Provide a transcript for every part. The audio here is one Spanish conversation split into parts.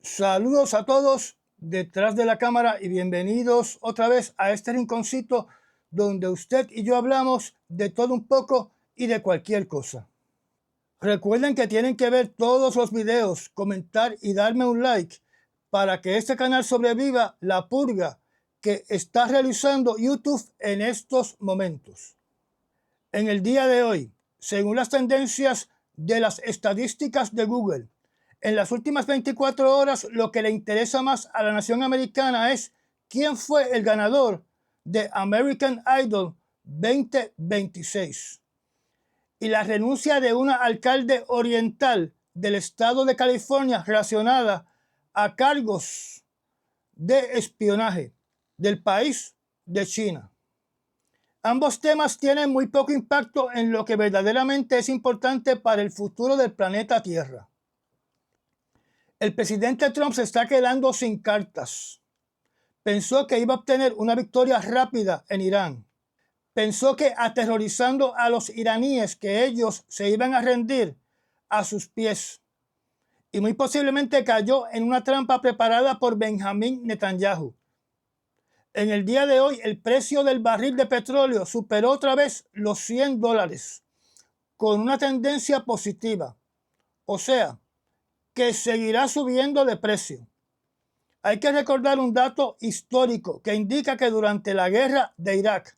Saludos a todos detrás de la cámara y bienvenidos otra vez a este rinconcito donde usted y yo hablamos de todo un poco y de cualquier cosa. Recuerden que tienen que ver todos los videos, comentar y darme un like para que este canal sobreviva la purga que está realizando YouTube en estos momentos. En el día de hoy, según las tendencias de las estadísticas de Google, en las últimas 24 horas lo que le interesa más a la nación americana es quién fue el ganador de American Idol 2026 y la renuncia de una alcalde oriental del estado de California relacionada a cargos de espionaje del país de China. Ambos temas tienen muy poco impacto en lo que verdaderamente es importante para el futuro del planeta Tierra. El presidente Trump se está quedando sin cartas. Pensó que iba a obtener una victoria rápida en Irán. Pensó que aterrorizando a los iraníes que ellos se iban a rendir a sus pies. Y muy posiblemente cayó en una trampa preparada por Benjamin Netanyahu. En el día de hoy, el precio del barril de petróleo superó otra vez los $100, con una tendencia positiva. O sea, que seguirá subiendo de precio. Hay que recordar un dato histórico que indica que durante la guerra de Irak,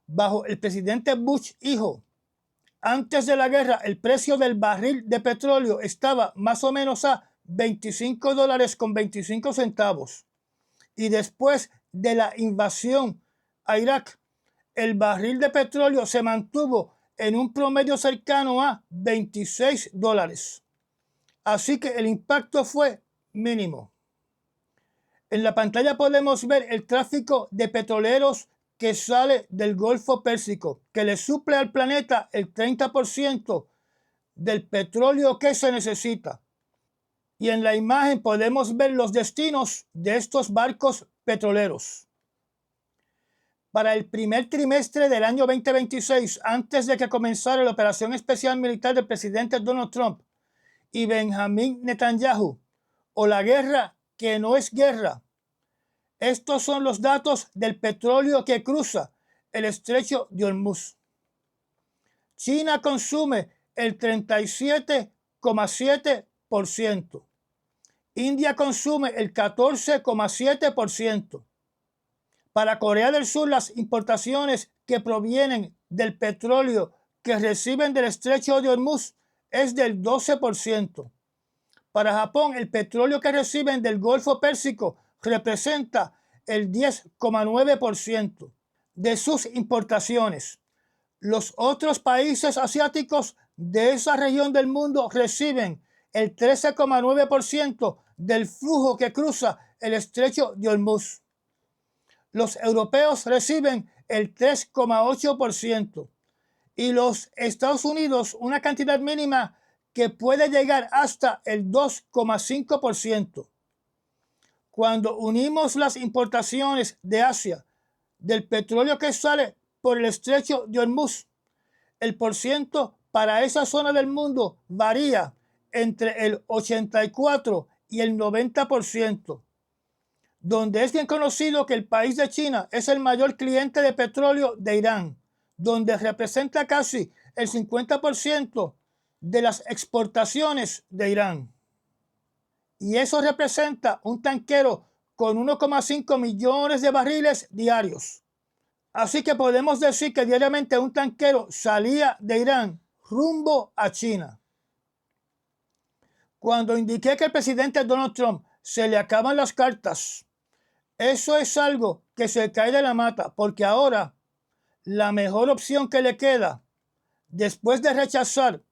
bajo el presidente Bush hijo, antes de la guerra, el precio del barril de petróleo estaba más o menos a $25.25. Y después de la invasión a Irak, el barril de petróleo se mantuvo en un promedio cercano a $26. Así que el impacto fue mínimo. En la pantalla podemos ver el tráfico de petroleros que sale del Golfo Pérsico, que le suple al planeta el 30% del petróleo que se necesita. Y en la imagen podemos ver los destinos de estos barcos petroleros. Para el primer trimestre del año 2026, antes de que comenzara la operación especial militar del presidente Donald Trump y Benjamin Netanyahu, o la guerra que no es guerra, estos son los datos del petróleo que cruza el estrecho de Hormuz. China consume el 37,7%. India consume el 14,7%. Para Corea del Sur, las importaciones que provienen del petróleo que reciben del estrecho de Hormuz es del 12%. Para Japón, el petróleo que reciben del Golfo Pérsico representa el 10,9% de sus importaciones. Los otros países asiáticos de esa región del mundo reciben el 13,9% del flujo que cruza el estrecho de Hormuz. Los europeos reciben el 3,8% y los Estados Unidos una cantidad mínima que puede llegar hasta el 2,5%. Cuando unimos las importaciones de Asia del petróleo que sale por el estrecho de Hormuz, el porciento para esa zona del mundo varía entre el 84 y el 90%, donde es bien conocido que el país de China es el mayor cliente de petróleo de Irán, donde representa casi el 50% de las exportaciones de Irán. Y eso representa un tanquero con 1,5 millones de barriles diarios. Así que podemos decir que diariamente un tanquero salía de Irán rumbo a China. Cuando indiqué que al presidente Donald Trump se le acaban las cartas, eso es algo que se cae de la mata, porque ahora la mejor opción que le queda, después de rechazar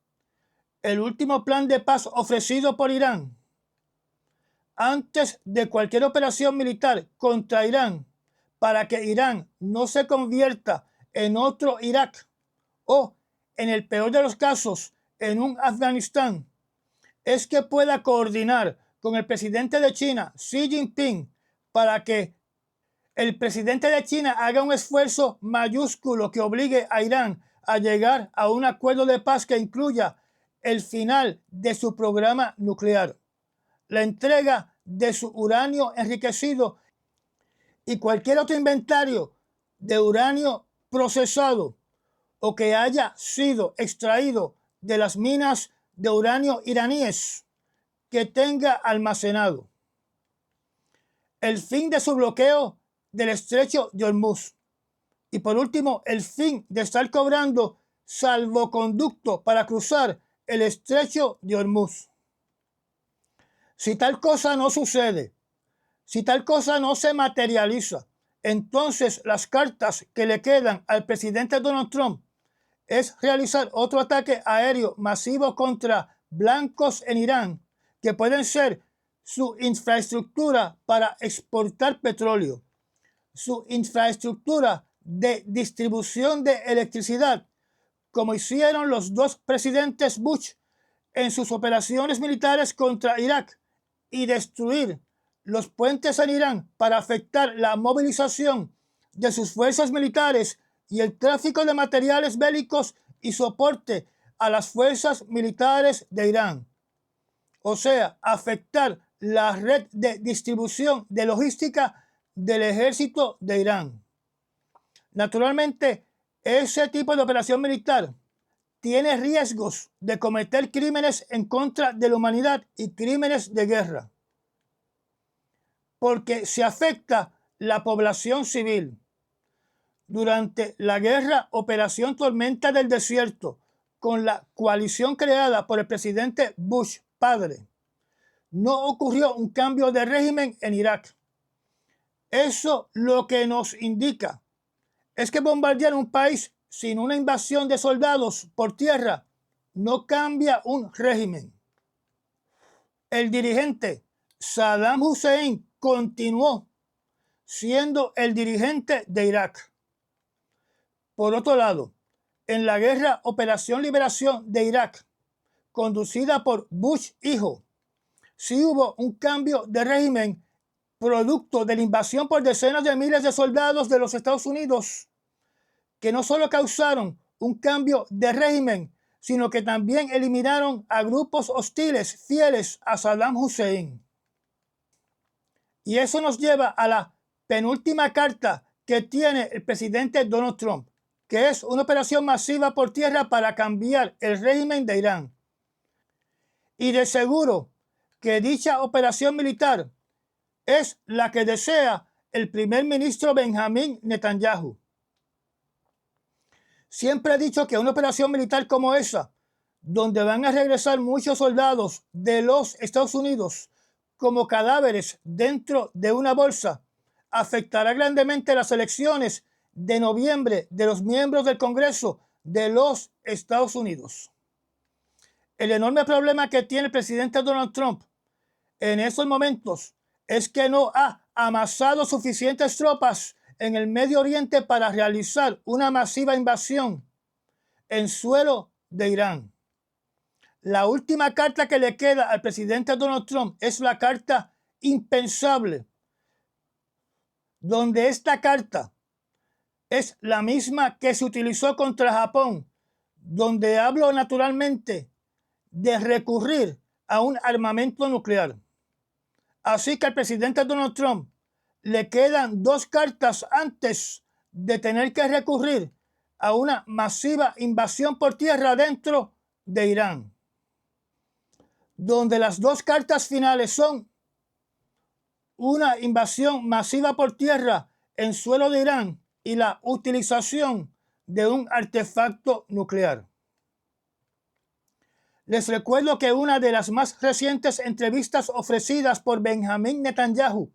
el último plan de paz ofrecido por Irán, antes de cualquier operación militar contra Irán, para que Irán no se convierta en otro Irak o, en el peor de los casos, en un Afganistán, es que pueda coordinar con el presidente de China, Xi Jinping, para que el presidente de China haga un esfuerzo mayúsculo que obligue a Irán a llegar a un acuerdo de paz que incluya el final de su programa nuclear, la entrega de su uranio enriquecido y cualquier otro inventario de uranio procesado o que haya sido extraído de las minas de uranio iraníes que tenga almacenado. El fin de su bloqueo del estrecho de Hormuz. Y por último, el fin de estar cobrando salvoconducto para cruzar el estrecho de Hormuz. Si tal cosa no sucede, si tal cosa no se materializa, entonces las cartas que le quedan al presidente Donald Trump es realizar otro ataque aéreo masivo contra blancos en Irán, que pueden ser su infraestructura para exportar petróleo, su infraestructura de distribución de electricidad, como hicieron los dos presidentes Bush en sus operaciones militares contra Irak, y destruir los puentes en Irán para afectar la movilización de sus fuerzas militares y el tráfico de materiales bélicos y soporte a las fuerzas militares de Irán. O sea, afectar la red de distribución de logística del ejército de Irán. Naturalmente, ese tipo de operación militar tiene riesgos de cometer crímenes en contra de la humanidad y crímenes de guerra, porque se afecta la población civil. Durante la guerra Operación Tormenta del Desierto, con la coalición creada por el presidente Bush padre, no ocurrió un cambio de régimen en Irak. Eso lo que nos indica es que bombardear un país sin una invasión de soldados por tierra no cambia un régimen. El dirigente Saddam Hussein continuó siendo el dirigente de Irak. Por otro lado, en la guerra Operación Liberación de Irak, conducida por Bush hijo, sí hubo un cambio de régimen producto de la invasión por decenas de miles de soldados de los Estados Unidos, que no solo causaron un cambio de régimen, sino que también eliminaron a grupos hostiles fieles a Saddam Hussein. Y eso nos lleva a la penúltima carta que tiene el presidente Donald Trump, que es una operación masiva por tierra para cambiar el régimen de Irán. Y de seguro que dicha operación militar es la que desea el primer ministro Benjamín Netanyahu. Siempre he dicho que una operación militar como esa, donde van a regresar muchos soldados de los Estados Unidos como cadáveres dentro de una bolsa, afectará grandemente las elecciones de noviembre de los miembros del Congreso de los Estados Unidos. El enorme problema que tiene el presidente Donald Trump en estos momentos es que no ha amasado suficientes tropas en el Medio Oriente para realizar una masiva invasión en suelo de Irán. La última carta que le queda al presidente Donald Trump es la carta impensable, donde esta carta es la misma que se utilizó contra Japón, donde hablo naturalmente de recurrir a un armamento nuclear. Así que al presidente Donald Trump le quedan dos cartas antes de tener que recurrir a una masiva invasión por tierra dentro de Irán, donde las dos cartas finales son una invasión masiva por tierra en suelo de Irán y la utilización de un artefacto nuclear. Les recuerdo que una de las más recientes entrevistas ofrecidas por Benjamín Netanyahu,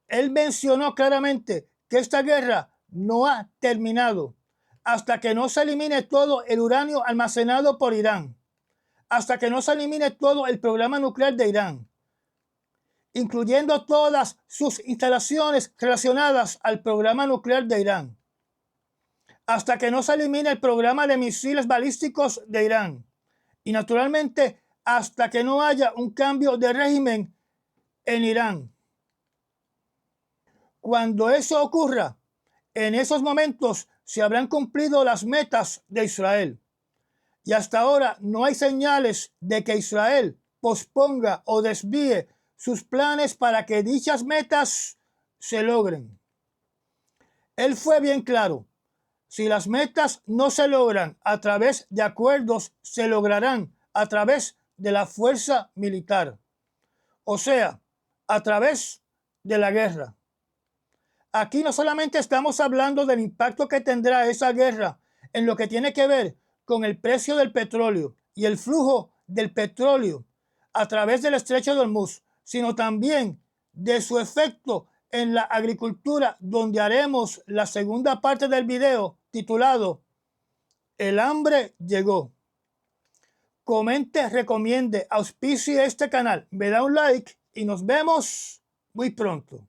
él mencionó claramente que esta guerra no ha terminado hasta que no se elimine todo el uranio almacenado por Irán, hasta que no se elimine todo el programa nuclear de Irán, incluyendo todas sus instalaciones relacionadas al programa nuclear de Irán, hasta que no se elimine el programa de misiles balísticos de Irán, y naturalmente hasta que no haya un cambio de régimen en Irán. Cuando eso ocurra, en esos momentos se habrán cumplido las metas de Israel. Y hasta ahora no hay señales de que Israel posponga o desvíe sus planes para que dichas metas se logren. Él fue bien claro. Si las metas no se logran a través de acuerdos, se lograrán a través de la fuerza militar. O sea, a través de la guerra. Aquí no solamente estamos hablando del impacto que tendrá esa guerra en lo que tiene que ver con el precio del petróleo y el flujo del petróleo a través del estrecho de Hormuz, sino también de su efecto en la agricultura, donde haremos la segunda parte del video titulado El hambre llegó. Comente, recomiende, auspicie este canal, me da un like y nos vemos muy pronto.